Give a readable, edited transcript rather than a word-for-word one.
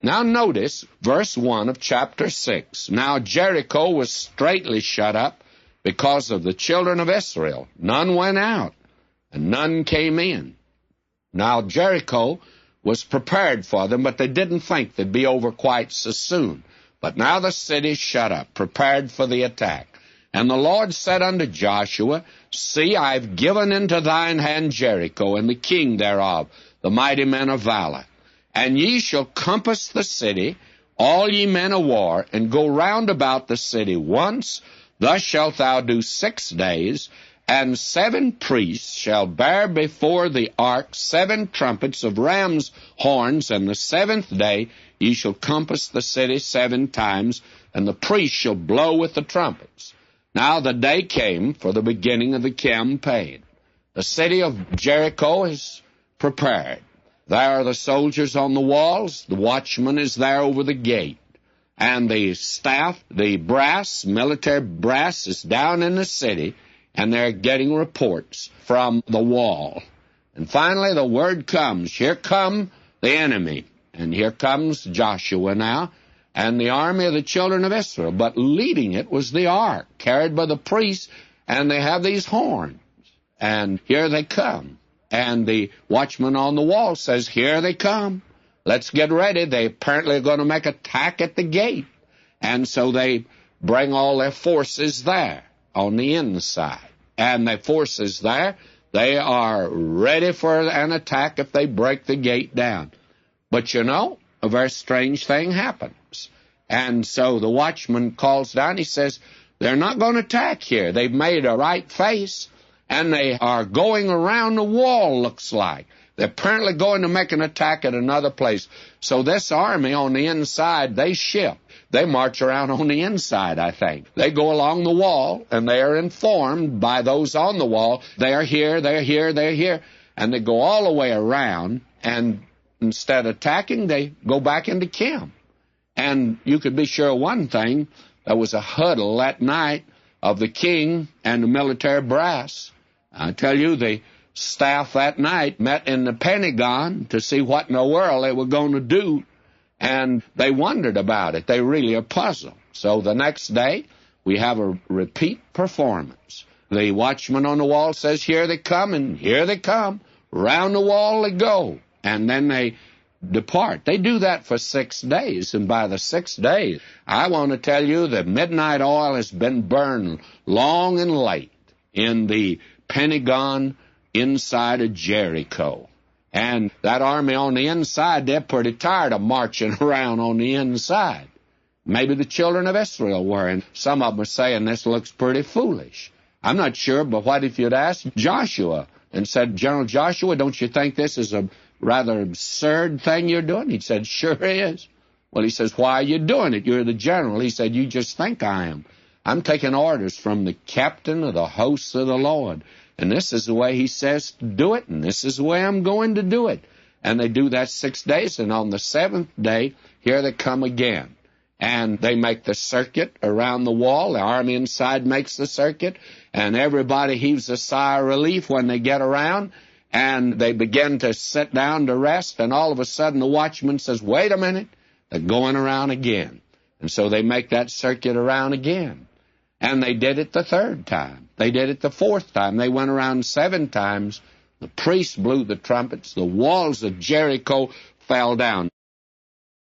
Now notice verse 1 of chapter 6. Now Jericho was straitly shut up because of the children of Israel. None went out, and none came in. Now Jericho was prepared for them, but they didn't think they'd be over quite so soon. But now the city's shut up, prepared for the attack. And the Lord said unto Joshua, See, I've given into thine hand Jericho, and the king thereof, the mighty men of valor. And ye shall compass the city, all ye men of war, and go round about the city once. Thus shalt thou do 6 days, and 7 priests shall bear before the ark 7 trumpets of ram's horns, and the 7th day ye shall compass the city 7 times, and the priests shall blow with the trumpets. Now the day came for the beginning of the campaign. The city of Jericho is prepared. There are the soldiers on the walls. The watchman is there over the gate. And the staff, the brass, military brass, is down in the city, and they're getting reports from the wall. And finally the word comes, here come the enemy. And here comes Joshua now, and the army of the children of Israel. But leading it was the ark, carried by the priests, and they have these horns. And here they come. And the watchman on the wall says, here they come. Let's get ready. They apparently are going to make attack at the gate. And so they bring all their forces there on the inside. And the forces there, they are ready for an attack if they break the gate down. But you know, a very strange thing happens. And so the watchman calls down, he says, they're not going to attack here. They've made a right face, and they are going around the wall, looks like. They're apparently going to make an attack at another place. So this army on the inside, they shift. They march around on the inside, I think. They go along the wall, and they are informed by those on the wall, they are here, they're here, they're here. And they go all the way around, and instead of attacking, they go back into camp. And you could be sure of one thing, there was a huddle that night of the king and the military brass. I tell you, the staff that night met in the Pentagon to see what in the world they were going to do, and they wondered about it. They really are puzzled. So the next day, we have a repeat performance. The watchman on the wall says, here they come, and here they come. Round the wall they go, and then they depart. They do that for 6 days, and by the 6th day, I want to tell you that midnight oil has been burned long and late in the Pentagon inside of Jericho. And that army on the inside, they're pretty tired of marching around on the inside. Maybe the children of Israel were, and some of them are saying this looks pretty foolish. I'm not sure, but what if you'd asked Joshua and said, General Joshua, don't you think this is a rather absurd thing you're doing? He said, sure is. Well, he says, why are you doing it? You're the general. He said, you just think I am. I'm taking orders from the captain of the hosts of the Lord. And this is the way he says to do it, and this is the way I'm going to do it. And they do that 6 days, and on the 7th day, here they come again. And they make the circuit around the wall. The army inside makes the circuit, and everybody heaves a sigh of relief when they get around, and they begin to sit down to rest, and all of a sudden the watchman says, wait a minute, they're going around again. And so they make that circuit around again. And they did it the 3rd time. They did it the 4th time. They went around 7 times. The priests blew the trumpets. The walls of Jericho fell down.